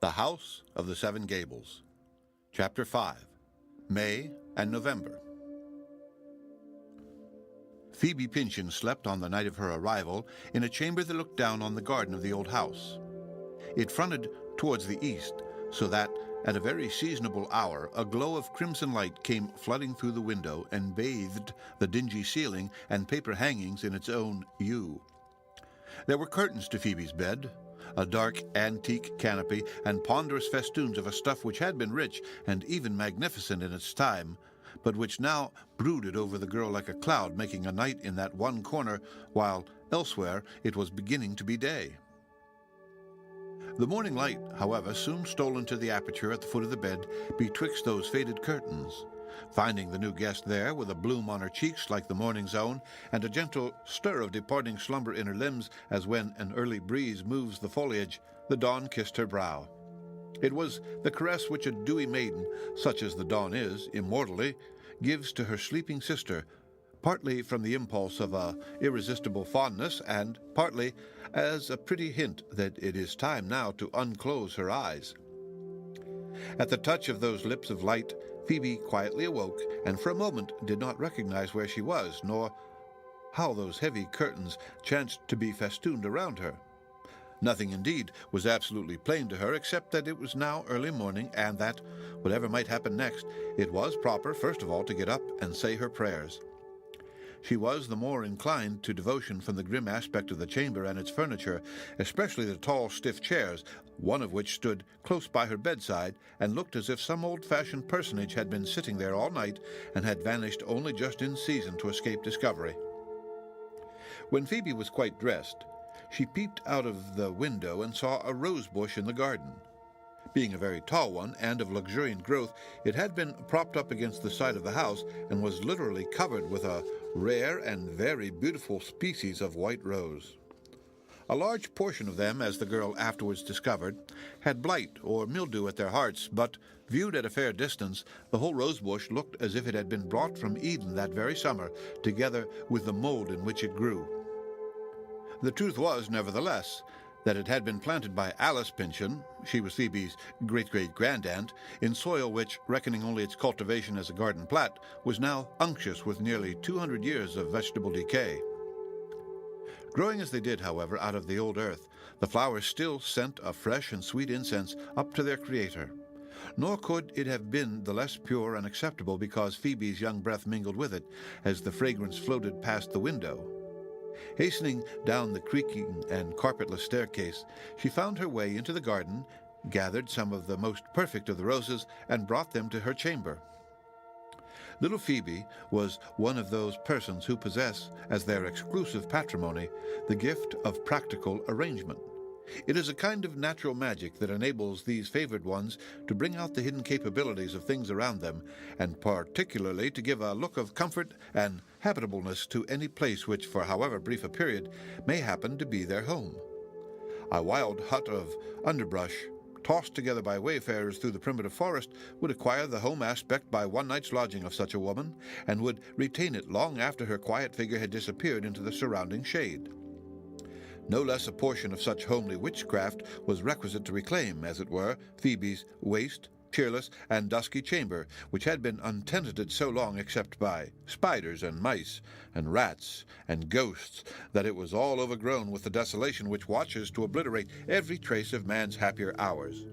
The House of the Seven Gables. Chapter 5. May and November. Phoebe Pyncheon slept on the night of her arrival in a chamber that looked down on the garden of the old house. It fronted towards the east, so that, at a very seasonable hour, a glow of crimson light came flooding through the window and bathed the dingy ceiling and paper hangings in its own hue. There were curtains to Phoebe's bed, a dark antique canopy, and ponderous festoons of a stuff which had been rich and even magnificent in its time, but which now brooded over the girl like a cloud, making a night in that one corner, while elsewhere it was beginning to be day. The morning light, however, soon stole into the aperture at the foot of the bed betwixt those faded curtains. Finding the new guest there, with a bloom on her cheeks like the morning's own, and a gentle stir of departing slumber in her limbs, as when an early breeze moves the foliage, the dawn kissed her brow. It was the caress which a dewy maiden, such as the dawn is, immortally, gives to her sleeping sister, partly from the impulse of a irresistible fondness, and partly as a pretty hint that it is time now to unclose her eyes. At the touch of those lips of light, Phoebe quietly awoke, and for a moment did not recognize where she was, nor how those heavy curtains chanced to be festooned around her. Nothing, indeed, was absolutely plain to her, except that it was now early morning, and that, whatever might happen next, it was proper, first of all, to get up and say her prayers. She was the more inclined to devotion from the grim aspect of the chamber and its furniture, especially the tall, stiff chairs, one of which stood close by her bedside, and looked as if some old-fashioned personage had been sitting there all night and had vanished only just in season to escape discovery. When Phoebe was quite dressed, she peeped out of the window and saw a rose bush in the garden. Being a very tall one and of luxuriant growth, it had been propped up against the side of the house and was literally covered with a rare and very beautiful species of white rose. A large portion of them, as the girl afterwards discovered, had blight or mildew at their hearts, but, viewed at a fair distance, the whole rose-bush looked as if it had been brought from Eden that very summer, together with the mold in which it grew. The truth was, nevertheless, that it had been planted by Alice Pyncheon, she was Phoebe's great-great-grandaunt, in soil which, reckoning only its cultivation as a garden plat, was now unctuous with nearly 200 years of vegetable decay. Growing as they did, however, out of the old earth, the flowers still sent a fresh and sweet incense up to their Creator. Nor could it have been the less pure and acceptable because Phoebe's young breath mingled with it, as the fragrance floated past the window. Hastening down the creaking and carpetless staircase, she found her way into the garden, gathered some of the most perfect of the roses, and brought them to her chamber. Little Phoebe was one of those persons who possess, as their exclusive patrimony, the gift of practical arrangement. It is a kind of natural magic that enables these favored ones to bring out the hidden capabilities of things around them, and particularly to give a look of comfort and habitableness to any place which, for however brief a period, may happen to be their home. A wild hut of underbrush, tossed together by wayfarers through the primitive forest, would acquire the home aspect by one night's lodging of such a woman, and would retain it long after her quiet figure had disappeared into the surrounding shade. No less a portion of such homely witchcraft was requisite to reclaim, as it were, Phoebe's waste, cheerless, and dusky chamber, which had been untenanted so long except by spiders and mice and rats and ghosts that it was all overgrown with the desolation which watches to obliterate every trace of man's happier hours.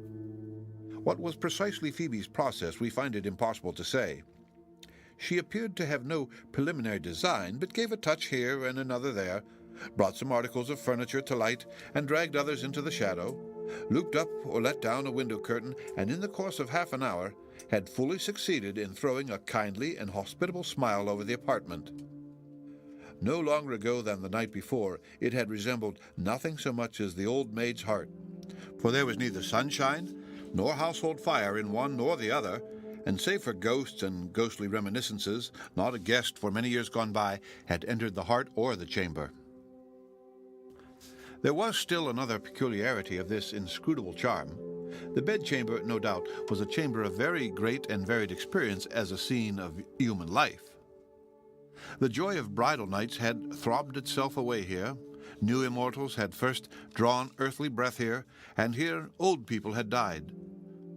What was precisely Phoebe's process we find it impossible to say. She appeared to have no preliminary design, but gave a touch here and another there, brought some articles of furniture to light, and dragged others into the shadow, looped up or let down a window curtain, and in the course of half an hour had fully succeeded in throwing a kindly and hospitable smile over the apartment. No longer ago than the night before, it had resembled nothing so much as the old maid's heart, for there was neither sunshine nor household fire in one nor the other, and save for ghosts and ghostly reminiscences, not a guest for many years gone by had entered the heart or the chamber. There was still another peculiarity of this inscrutable charm. The bedchamber, no doubt, was a chamber of very great and varied experience as a scene of human life. The joy of bridal nights had throbbed itself away here, New immortals had first drawn earthly breath here, and here old people had died.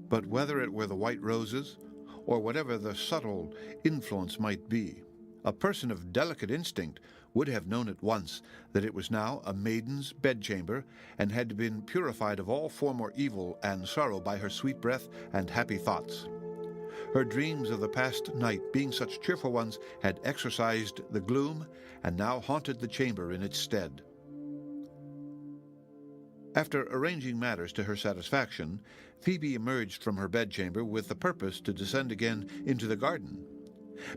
But whether it were the white roses, or whatever the subtle influence might be, a person of delicate instinct would have known at once that it was now a maiden's bedchamber, and had been purified of all former evil and sorrow by her sweet breath and happy thoughts. Her dreams of the past night, being such cheerful ones, had exorcised the gloom, and now haunted the chamber in its stead. After arranging matters to her satisfaction, Phoebe emerged from her bedchamber with the purpose to descend again into the garden.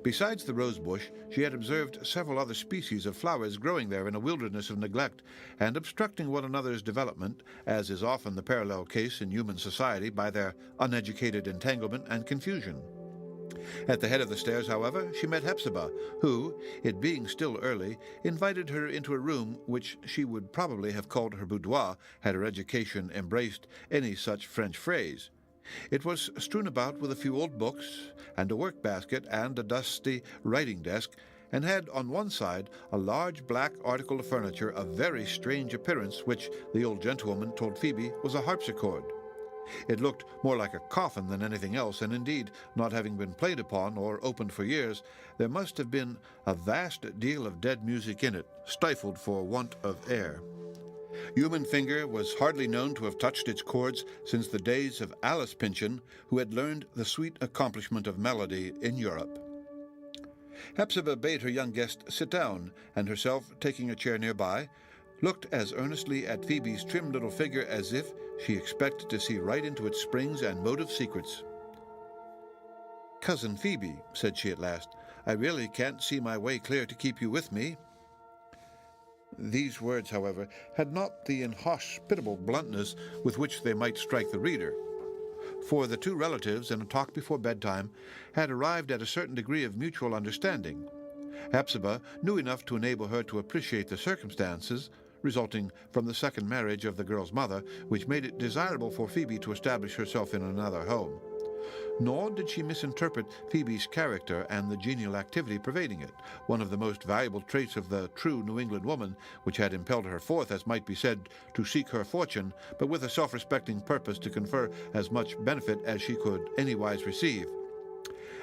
Besides the rosebush, she had observed several other species of flowers growing there in a wilderness of neglect, and obstructing one another's development, as is often the parallel case in human society, by their uneducated entanglement and confusion. At the head of the stairs, however, she met Hepzibah, who, it being still early, invited her into a room which she would probably have called her boudoir had her education embraced any such French phrase. It was strewn about with a few old books, and a work-basket, and a dusty writing-desk, and had on one side a large black article of furniture of very strange appearance, which the old gentlewoman told Phoebe was a harpsichord. It looked more like a coffin than anything else, and indeed, not having been played upon or opened for years, there must have been a vast deal of dead music in it, stifled for want of air. Human finger was hardly known to have touched its chords since the days of Alice Pynchon, who had learned the sweet accomplishment of melody in Europe. Hepzibah bade her young guest sit down, and herself, taking a chair nearby, looked as earnestly at Phoebe's trim little figure as if she expected to see right into its springs and motive secrets. "Cousin Phoebe," said she at last, "I really can't see my way clear to keep you with me." These words, however, had not the inhospitable bluntness with which they might strike the reader, for the two relatives, in a talk before bedtime, had arrived at a certain degree of mutual understanding. Hepzibah knew enough to enable her to appreciate the circumstances resulting from the second marriage of the girl's mother, which made it desirable for Phoebe to establish herself in another home. Nor did she misinterpret Phoebe's character and the genial activity pervading it, one of the most valuable traits of the true New England woman, which had impelled her forth, as might be said, to seek her fortune, but with a self-respecting purpose to confer as much benefit as she could anywise receive.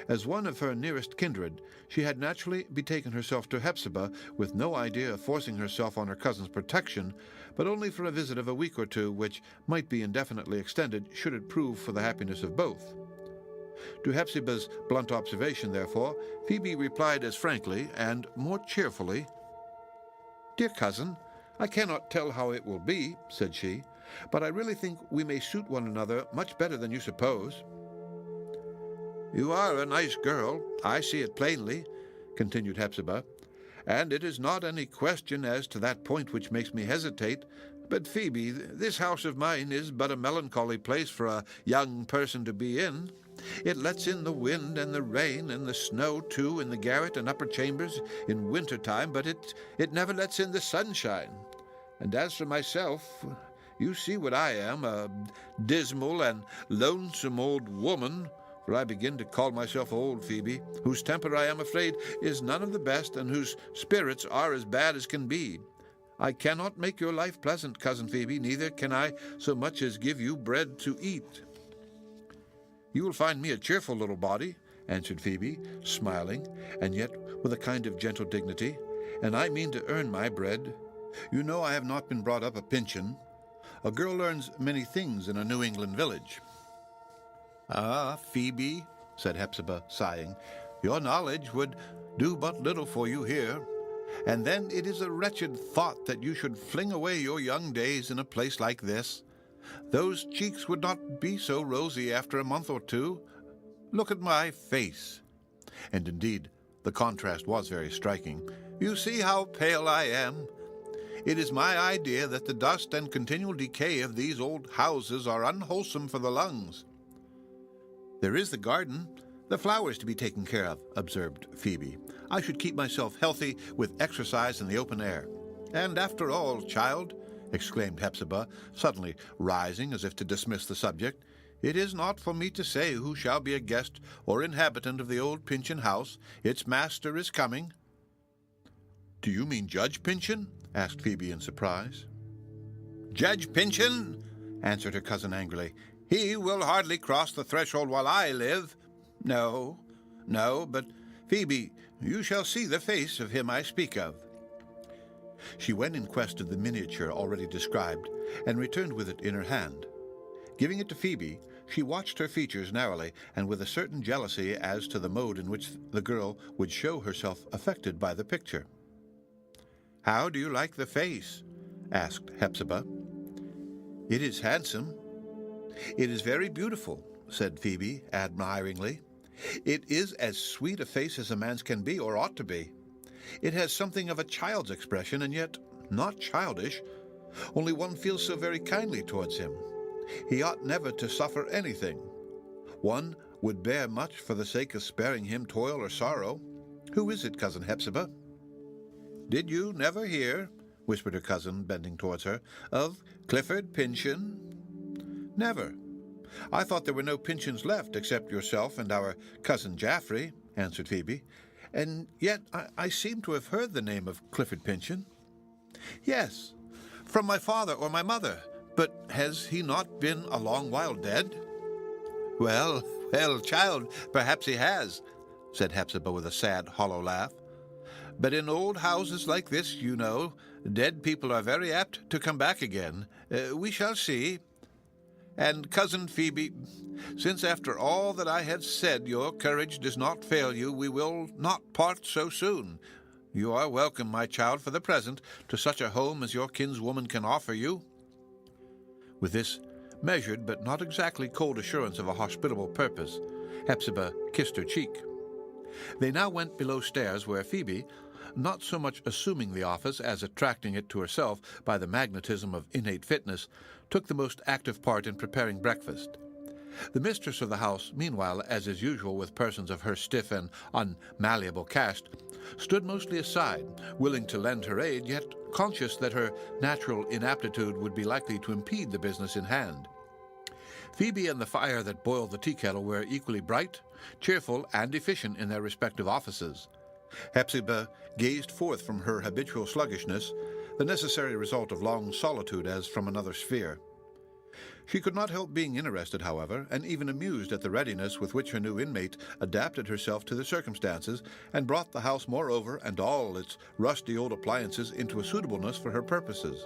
As one of her nearest kindred, she had naturally betaken herself to Hepzibah, with no idea of forcing herself on her cousin's protection, but only for a visit of a week or two, which might be indefinitely extended should it prove for the happiness of both. To Hepzibah's blunt observation, therefore, Phoebe replied as frankly and more cheerfully, "Dear cousin, I cannot tell how it will be," said she, "but I really think we may suit one another much better than you suppose." "You are a nice girl, I see it plainly," continued Hepzibah, "and it is not any question as to that point which makes me hesitate. But, Phoebe, this house of mine is but a melancholy place for a young person to be in. It lets in the wind and the rain and the snow, too, in the garret and upper chambers in winter time, but it never lets in the sunshine. And as for myself, you see what I am, a dismal and lonesome old woman, for I begin to call myself old, Phoebe, whose temper, I am afraid, is none of the best, and whose spirits are as bad as can be. I cannot make your life pleasant, cousin Phoebe, neither can I so much as give you bread to eat." "You will find me a cheerful little body," answered Phoebe, smiling, and yet with a kind of gentle dignity, "and I mean to earn my bread. You know I have not been brought up a Pynchon. A girl learns many things in a New England village." "Ah, Phoebe," said Hepzibah, sighing, "your knowledge would do but little for you here. And then it is a wretched thought that you should fling away your young days in a place like this. Those cheeks would not be so rosy after a month or two. Look at my face." And indeed, the contrast was very striking. "You see how pale I am. It is my idea that the dust and continual decay of these old houses are unwholesome for the lungs." "There is the garden, the flowers to be taken care of," observed Phoebe. "I should keep myself healthy with exercise in the open air." "And after all, child," exclaimed Hepzibah, suddenly rising as if to dismiss the subject, "it is not for me to say who shall be a guest or inhabitant of the old Pynchon house. Its master is coming." "Do you mean Judge Pynchon?" asked Phoebe in surprise. "Judge Pyncheon," answered her cousin angrily. "He will hardly cross the threshold while I live. No, but Phoebe, you shall see the face of him I speak of." She went in quest of the miniature already described, and returned with it in her hand. Giving it to Phoebe, she watched her features narrowly, and with a certain jealousy as to the mode in which the girl would show herself affected by the picture. "How do you like the face?" asked Hepzibah. "It is handsome." "It is very beautiful," said Phoebe admiringly. "It is as sweet a face as a man's can be or ought to be. It has something of a child's expression, and yet not childish, only one feels so very kindly towards him. He ought never to suffer anything. One would bear much for the sake of sparing him toil or sorrow. Who is it, Cousin Hepzibah?" "Did you never hear," whispered her cousin, bending towards her, "of Clifford Pyncheon?" "Never. I thought there were no Pyncheons left except yourself and our cousin Jaffrey," answered Phoebe. "And yet I seem to have heard the name of Clifford Pyncheon." "Yes, from my father or my mother. But has he not been a long while dead?" Well, child, perhaps he has," said Hepzibah with a sad, hollow laugh. "But in old houses like this, you know, dead people are very apt to come back again. We shall see. And, Cousin Phoebe, since after all that I have said your courage does not fail you, we will not part so soon. You are welcome, my child, for the present, to such a home as your kinswoman can offer you." With this measured but not exactly cold assurance of a hospitable purpose, Hepzibah kissed her cheek. They now went below stairs, where Phoebe, not so much assuming the office as attracting it to herself by the magnetism of innate fitness, took the most active part in preparing breakfast. The mistress of the house, meanwhile, as is usual with persons of her stiff and unmalleable cast, stood mostly aside, willing to lend her aid, yet conscious that her natural inaptitude would be likely to impede the business in hand. Phoebe and the fire that boiled the tea-kettle were equally bright, cheerful, and efficient in their respective offices. Hepzibah gazed forth from her habitual sluggishness, the necessary result of long solitude as from another sphere. She could not help being interested, however, and even amused at the readiness with which her new inmate adapted herself to the circumstances, and brought the house, moreover, and all its rusty old appliances into a suitableness for her purposes.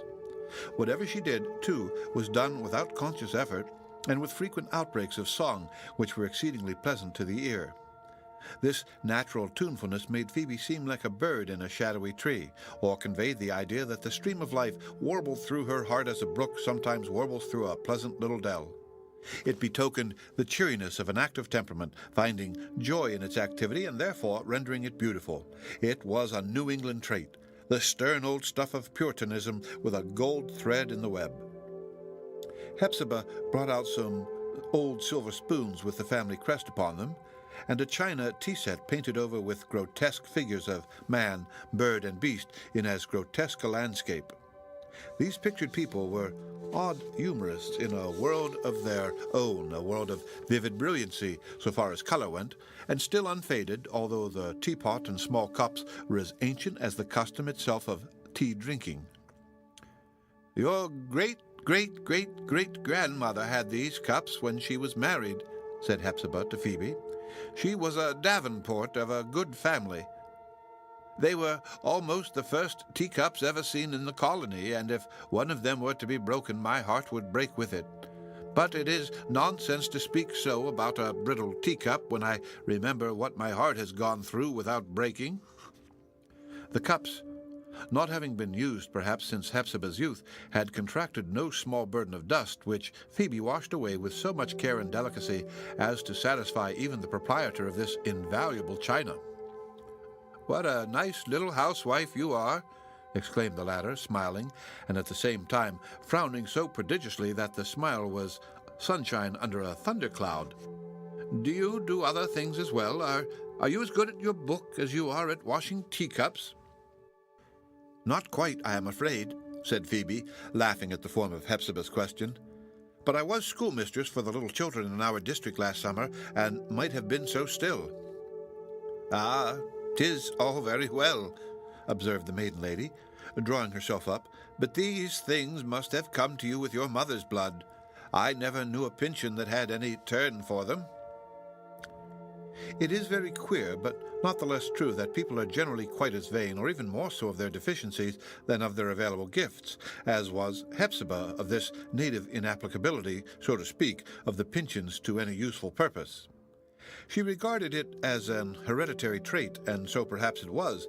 Whatever she did, too, was done without conscious effort, and with frequent outbreaks of song, which were exceedingly pleasant to the ear. This natural tunefulness made Phoebe seem like a bird in a shadowy tree, or conveyed the idea that the stream of life warbled through her heart as a brook sometimes warbles through a pleasant little dell. It betokened the cheeriness of an active temperament, finding joy in its activity and therefore rendering it beautiful. It was a New England trait, the stern old stuff of Puritanism with a gold thread in the web. Hepzibah brought out some old silver spoons with the family crest upon them, and a china tea-set painted over with grotesque figures of man, bird, and beast in as grotesque a landscape. These pictured people were odd humorists in a world of their own, a world of vivid brilliancy so far as color went, and still unfaded, although the teapot and small cups were as ancient as the custom itself of tea-drinking. "Your great-great-great-grandmother had these cups when she was married," said Hepzibah to Phoebe. "She was a Davenport of a good family. They were almost the first teacups ever seen in the colony, and if one of them were to be broken, my heart would break with it. But it is nonsense to speak so about a brittle teacup when I remember what my heart has gone through without breaking." The cups, not having been used perhaps since Hepzibah's youth, had contracted no small burden of dust, which Phoebe washed away with so much care and delicacy as to satisfy even the proprietor of this invaluable china. "What a nice little housewife you are!" exclaimed the latter, smiling, and at the same time frowning so prodigiously that the smile was sunshine under a thundercloud. "Do you do other things as well? Are you as good at your book as you are at washing teacups?" "Not quite, I am afraid," said Phoebe, laughing at the form of Hepzibah's question. "But I was schoolmistress for the little children in our district last summer, and might have been so still." "Ah, 'tis all very well," observed the maiden lady, drawing herself up, "but these things must have come to you with your mother's blood. I never knew a Pyncheon that had any turn for them." It is very queer, but not the less true, that people are generally quite as vain, or even more so, of their deficiencies than of their available gifts, as was Hepzibah of this native inapplicability, so to speak, of the Pyncheons to any useful purpose. She regarded it as an hereditary trait, and so perhaps it was,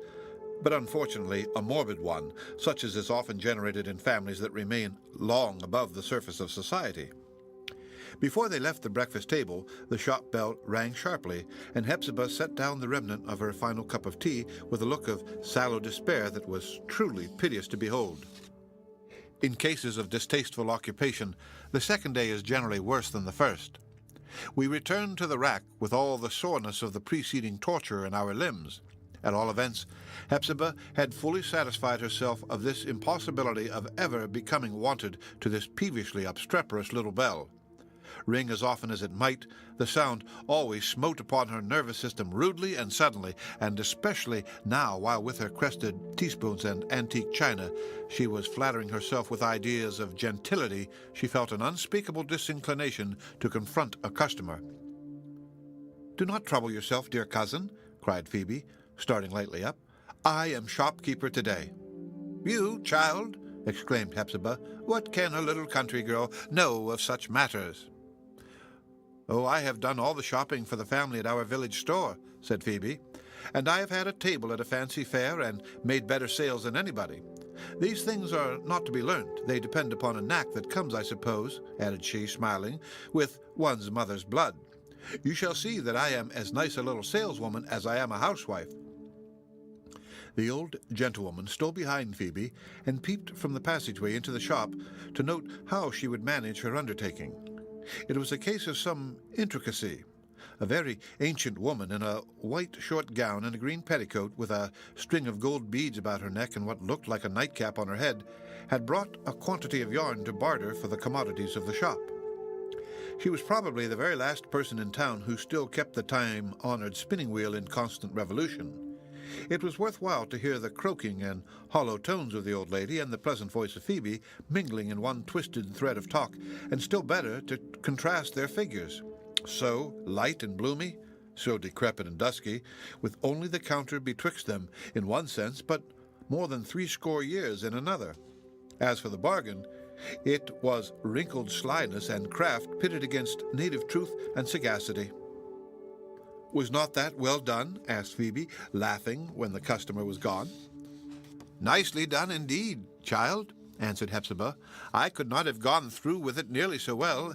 but unfortunately a morbid one, such as is often generated in families that remain long above the surface of society. Before they left the breakfast table, the shop bell rang sharply, and Hepzibah set down the remnant of her final cup of tea with a look of sallow despair that was truly piteous to behold. In cases of distasteful occupation, the second day is generally worse than the first. We return to the rack with all the soreness of the preceding torture in our limbs. At all events, Hepzibah had fully satisfied herself of this impossibility of ever becoming wonted to this peevishly obstreperous little bell. Ring as often as it might, the sound always smote upon her nervous system rudely and suddenly, and especially now, while with her crested teaspoons and antique china she was flattering herself with ideas of gentility, she felt an unspeakable disinclination to confront a customer. "Do not trouble yourself, dear cousin," cried Phoebe, starting lightly up. "I am shopkeeper today." "You, child!" exclaimed Hepzibah. "What can a little country girl know of such matters?" "Oh, I have done all the shopping for the family at our village store," said Phoebe, "and I have had a table at a fancy fair and made better sales than anybody. These things are not to be learnt. They depend upon a knack that comes, I suppose," added she, smiling, "with one's mother's blood. You shall see that I am as nice a little saleswoman as I am a housewife." The old gentlewoman stole behind Phoebe and peeped from the passageway into the shop to note how she would manage her undertaking. It was a case of some intricacy. A very ancient woman in a white short gown and a green petticoat, with a string of gold beads about her neck and what looked like a nightcap on her head, had brought a quantity of yarn to barter for the commodities of the shop. She was probably the very last person in town who still kept the time-honored spinning wheel in constant revolution. It was worthwhile to hear the croaking and hollow tones of the old lady and the pleasant voice of Phoebe mingling in one twisted thread of talk, and still better to contrast their figures, so light and bloomy, so decrepit and dusky, with only the counter betwixt them in one sense, but more than 80 years in another. As for the bargain, it was wrinkled slyness and craft pitted against native truth and sagacity. "Was not that well done?" asked Phoebe, laughing when the customer was gone. "Nicely done indeed, child," answered Hepzibah. "I could not have gone through with it nearly so well.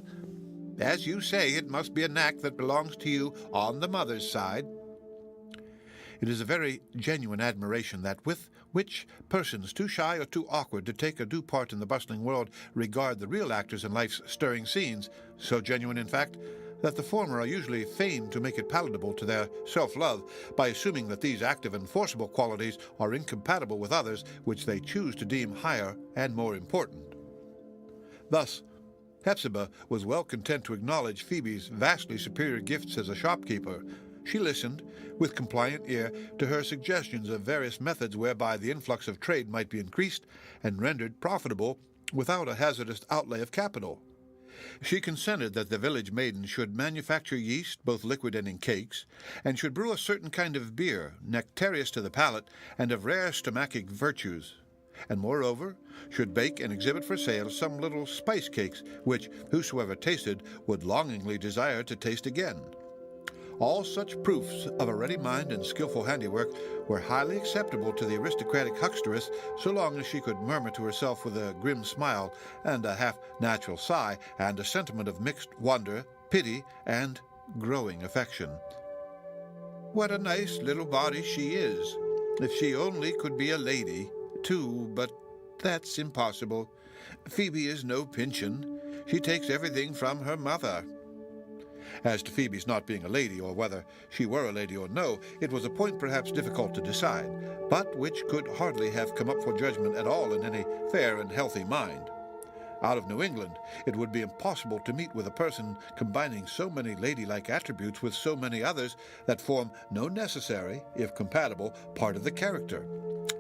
As you say, it must be a knack that belongs to you on the mother's side." It is a very genuine admiration that with which persons too shy or too awkward to take a due part in the bustling world regard the real actors in life's stirring scenes, so genuine, in fact, that the former are usually fain to make it palatable to their self-love by assuming that these active and forcible qualities are incompatible with others which they choose to deem higher and more important. Thus, Hepzibah was well content to acknowledge Phoebe's vastly superior gifts as a shopkeeper. She listened, with compliant ear, to her suggestions of various methods whereby the influx of trade might be increased and rendered profitable without a hazardous outlay of capital. She consented that the village maiden should manufacture yeast, both liquid and in cakes, and should brew a certain kind of beer, nectareous to the palate, and of rare stomachic virtues, and moreover should bake and exhibit for sale some little spice cakes, which whosoever tasted would longingly desire to taste again. All such proofs of a ready mind and skilful handiwork were highly acceptable to the aristocratic hucksteress, so long as she could murmur to herself with a grim smile and a half-natural sigh and a sentiment of mixed wonder, pity, and growing affection. "What a nice little body she is! If she only could be a lady, too, but that's impossible. Phoebe is no Pyncheon. She takes everything from her mother." As to Phoebe's not being a lady, or whether she were a lady or no, it was a point perhaps difficult to decide, but which could hardly have come up for judgment at all in any fair and healthy mind. Out of New England, it would be impossible to meet with a person combining so many ladylike attributes with so many others that form no necessary, if compatible, part of the character.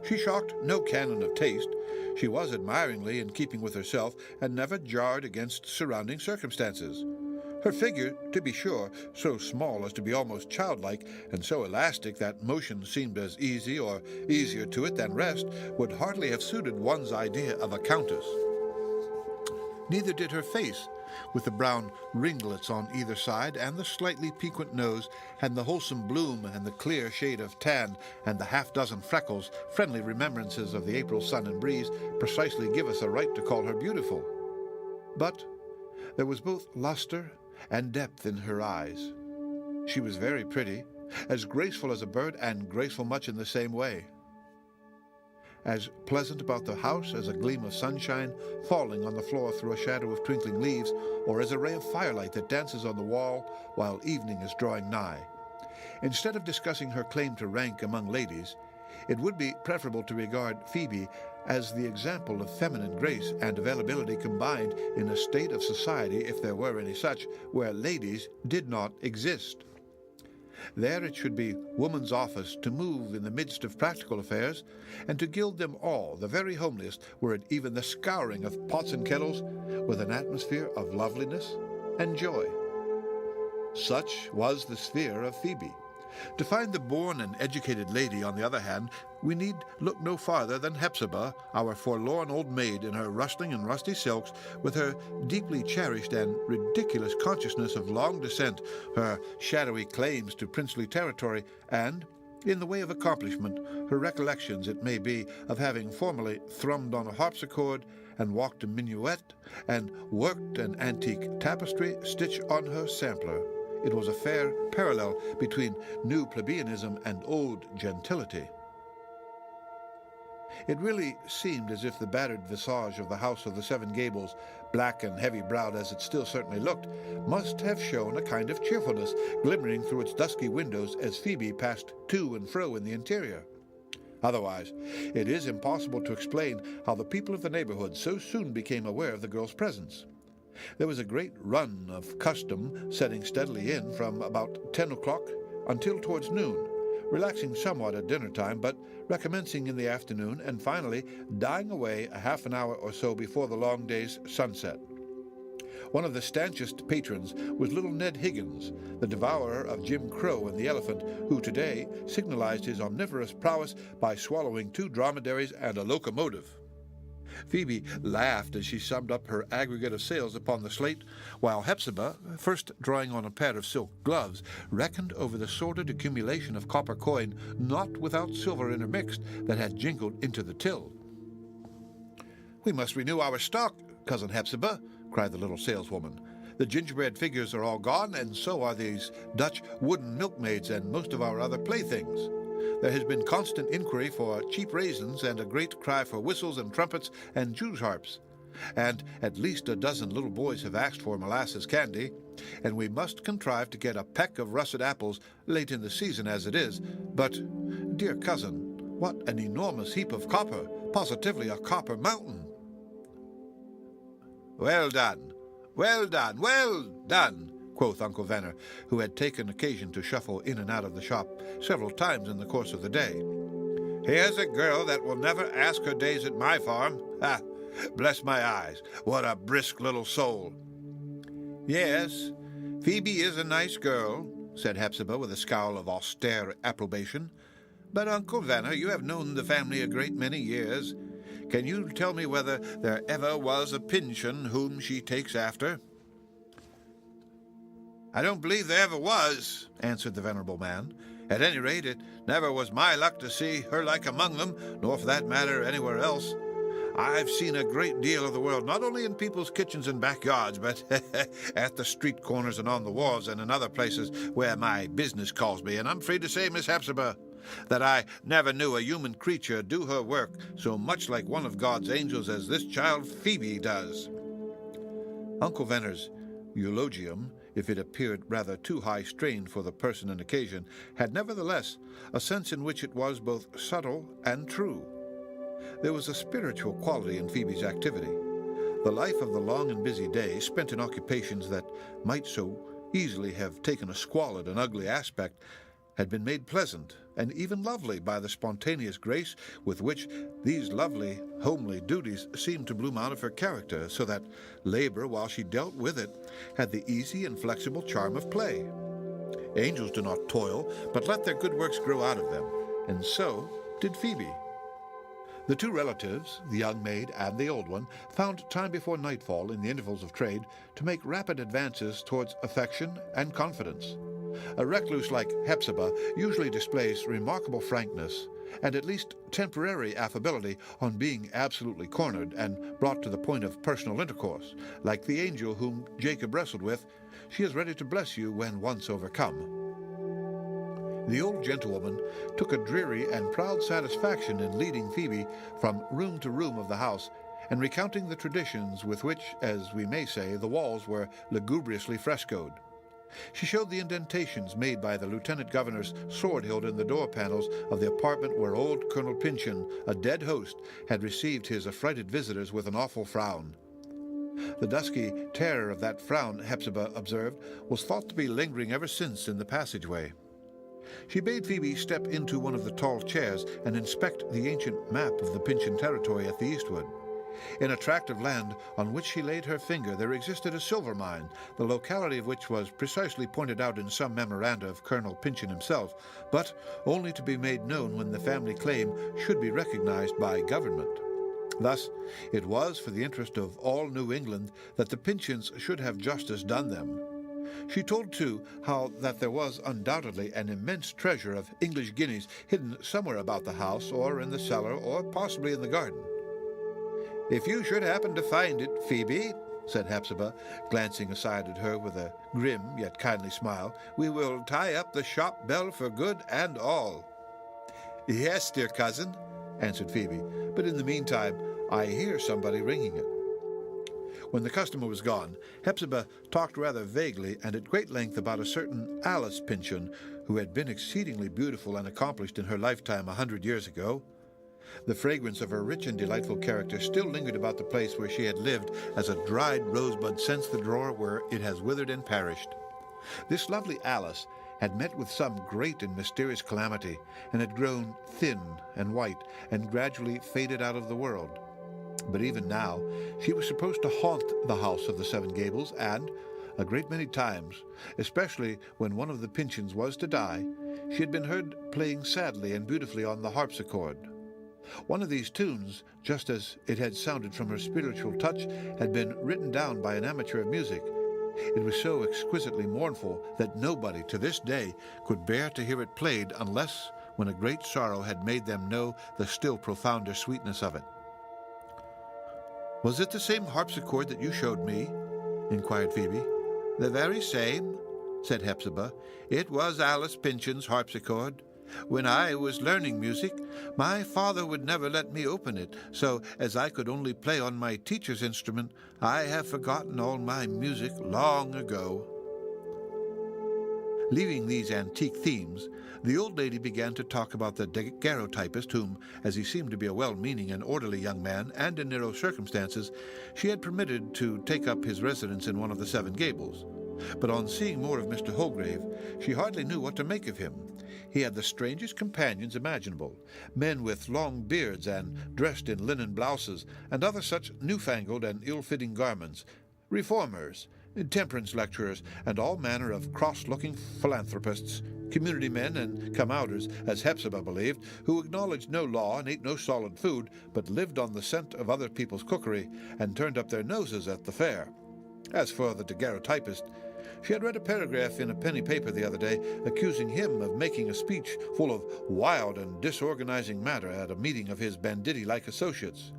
She shocked no canon of taste. She was admiringly in keeping with herself, and never jarred against surrounding circumstances. Her figure, to be sure, so small as to be almost childlike, and so elastic that motion seemed as easy or easier to it than rest, would hardly have suited one's idea of a countess. Neither did her face, with the brown ringlets on either side, and the slightly piquant nose, and the wholesome bloom, and the clear shade of tan, and the half-dozen freckles, friendly remembrances of the April sun and breeze, precisely give us a right to call her beautiful. But there was both luster and depth in her eyes. She was very pretty, as graceful as a bird, and graceful much in the same way. As pleasant about the house as a gleam of sunshine falling on the floor through a shadow of twinkling leaves, or as a ray of firelight that dances on the wall while evening is drawing nigh. Instead of discussing her claim to rank among ladies, it would be preferable to regard Phoebe as the example of feminine grace and availability combined in a state of society, if there were any such, where ladies did not exist. There it should be woman's office to move in the midst of practical affairs, and to gild them all, the very homeliest, were it even the scouring of pots and kettles, with an atmosphere of loveliness and joy. Such was the sphere of Phoebe. To find the born and educated lady, on the other hand, we need look no farther than Hepzibah, our forlorn old maid in her rustling and rusty silks, with her deeply cherished and ridiculous consciousness of long descent, her shadowy claims to princely territory, and, in the way of accomplishment, her recollections, it may be, of having formerly thrummed on a harpsichord, and walked a minuet, and worked an antique tapestry stitch on her sampler. It was a fair parallel between new plebeianism and old gentility. It really seemed as if the battered visage of the house of the Seven Gables, black and heavy-browed as it still certainly looked, must have shown a kind of cheerfulness glimmering through its dusky windows as Phoebe passed to and fro in the interior. Otherwise, it is impossible to explain how the people of the neighborhood so soon became aware of the girl's presence. There was a great run of custom setting steadily in from about 10 o'clock until towards noon, relaxing somewhat at dinner time, but recommencing in the afternoon, and finally dying away a half an hour or so before the long day's sunset. One of the stanchest patrons was little Ned Higgins, the devourer of Jim Crow and the elephant, who today signalized his omnivorous prowess by swallowing 2 dromedaries and a locomotive. Phoebe laughed as she summed up her aggregate of sales upon the slate, while Hepzibah, first drawing on a pair of silk gloves, reckoned over the sordid accumulation of copper coin, not without silver intermixed, that had jingled into the till. "We must renew our stock, Cousin Hepzibah," cried the little saleswoman. "The gingerbread figures are all gone, and so are these Dutch wooden milkmaids and most of our other playthings. There has been constant inquiry for cheap raisins, and a great cry for whistles and trumpets and Jew's harps. And at least a dozen little boys have asked for molasses candy, and we must contrive to get a peck of russet apples, late in the season as it is. But, dear cousin, what an enormous heap of copper, positively a copper mountain." "Well done, well done, well done," quoth Uncle Venner, who had taken occasion to shuffle in and out of the shop several times in the course of the day. "Here's a girl that will never ask her days at my farm. Ha! Bless my eyes, what a brisk little soul." "Yes, Phoebe is a nice girl," said Hepzibah with a scowl of austere approbation. "But, Uncle Venner, you have known the family a great many years. Can you tell me whether there ever was a Pyncheon whom she takes after?" "I don't believe there ever was," answered the venerable man. "At any rate, it never was my luck to see her like among them, nor for that matter anywhere else. I've seen a great deal of the world, not only in people's kitchens and backyards, but at the street corners and on the wharves and in other places where my business calls me, and I'm free to say, Miss Hepzibah, that I never knew a human creature do her work so much like one of God's angels as this child Phoebe does." Uncle Venner's eulogium, if it appeared rather too high-strained for the person and occasion, had nevertheless a sense in which it was both subtle and true. There was a spiritual quality in Phoebe's activity. The life of the long and busy day, spent in occupations that might so easily have taken a squalid and ugly aspect, had been made pleasant and even lovely by the spontaneous grace with which these lovely, homely duties seemed to bloom out of her character, so that labor, while she dealt with it, had the easy and flexible charm of play. Angels do not toil, but let their good works grow out of them, and so did Phoebe. The two relatives, the young maid and the old one, found time before nightfall in the intervals of trade to make rapid advances towards affection and confidence. A recluse like Hepzibah usually displays remarkable frankness and at least temporary affability on being absolutely cornered and brought to the point of personal intercourse. Like the angel whom Jacob wrestled with, she is ready to bless you when once overcome. The old gentlewoman took a dreary and proud satisfaction in leading Phoebe from room to room of the house and recounting the traditions with which, as we may say, the walls were lugubriously frescoed. She showed the indentations made by the lieutenant governor's sword hilt in the door panels of the apartment where old Colonel Pyncheon, a dead host, had received his affrighted visitors with an awful frown. The dusky terror of that frown, Hepzibah observed, was thought to be lingering ever since in the passageway. She bade Phoebe step into one of the tall chairs and inspect the ancient map of the Pyncheon territory at the eastward. In a tract of land on which she laid her finger there existed a silver mine, the locality of which was precisely pointed out in some memoranda of Colonel Pyncheon himself, but only to be made known when the family claim should be recognized by government. Thus, it was for the interest of all New England that the Pyncheons should have justice done them. She told, too, how that there was undoubtedly an immense treasure of English guineas hidden somewhere about the house, or in the cellar, or possibly in the garden. "If you should happen to find it, Phoebe," said Hepzibah, glancing aside at her with a grim yet kindly smile, "we will tie up the shop bell for good and all." "Yes, dear cousin," answered Phoebe, "but in the meantime I hear somebody ringing it." When the customer was gone, Hepzibah talked rather vaguely and at great length about a certain Alice Pyncheon, who had been exceedingly beautiful and accomplished in her lifetime 100 years ago. The fragrance of her rich and delightful character still lingered about the place where she had lived as a dried rosebud scents the drawer where it has withered and perished. This lovely Alice had met with some great and mysterious calamity, and had grown thin and white, and gradually faded out of the world. But even now she was supposed to haunt the house of the Seven Gables, and, a great many times, especially when one of the Pyncheons was to die, she had been heard playing sadly and beautifully on the harpsichord. One of these tunes, just as it had sounded from her spiritual touch, had been written down by an amateur of music. It was so exquisitely mournful that nobody to this day could bear to hear it played unless when a great sorrow had made them know the still profounder sweetness of it. "Was it the same harpsichord that you showed me?" inquired Phoebe. "The very same," said Hepzibah. "It was Alice Pyncheon's harpsichord. When I was learning music, my father would never let me open it, so as I could only play on my teacher's instrument, I have forgotten all my music long ago." Leaving these antique themes, the old lady began to talk about the daguerreotypist whom, as he seemed to be a well-meaning and orderly young man, and in narrow circumstances, she had permitted to take up his residence in one of the Seven Gables. But on seeing more of Mr. Holgrave, she hardly knew what to make of him. He had the strangest companions imaginable, men with long beards and dressed in linen blouses, and other such newfangled and ill-fitting garments, reformers, temperance lecturers, and all manner of cross-looking philanthropists, community men and come-outers, as Hepzibah believed, who acknowledged no law and ate no solid food, but lived on the scent of other people's cookery, and turned up their noses at the fair. As for the daguerreotypist, she had read a paragraph in a penny paper the other day accusing him of making a speech full of wild and disorganizing matter at a meeting of his banditti-like associates.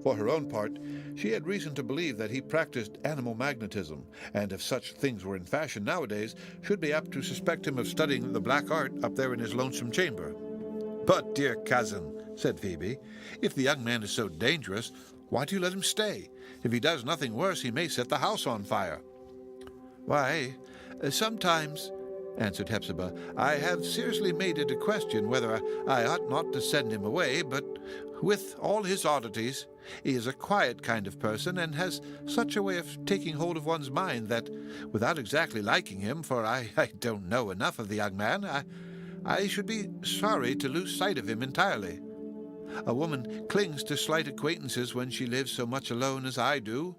For her own part, she had reason to believe that he practiced animal magnetism, and if such things were in fashion nowadays, should be apt to suspect him of studying the black art up there in his lonesome chamber. "But, dear cousin," said Phoebe, "if the young man is so dangerous, why do you let him stay? If he does nothing worse, he may set the house on fire." "Why, sometimes," answered Hepzibah, "I have seriously made it a question whether I ought not to send him away, but with all his oddities, he is a quiet kind of person, and has such a way of taking hold of one's mind that, without exactly liking him, for I don't know enough of the young man, I should be sorry to lose sight of him entirely. A woman clings to slight acquaintances when she lives so much alone as I do."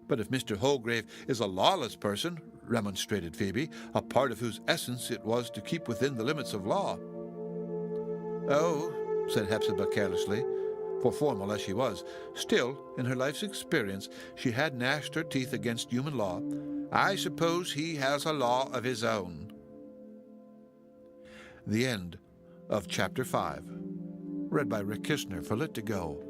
"But if Mr. Holgrave is a lawless person," remonstrated Phoebe, "a part of whose essence it was to keep within the limits of law." "Oh," said Hepzibah carelessly, for formal as she was, still, in her life's experience, she had gnashed her teeth against human law, "I suppose he has a law of his own." The end of Chapter 5. Read by Rick Kistner for Lit to Go.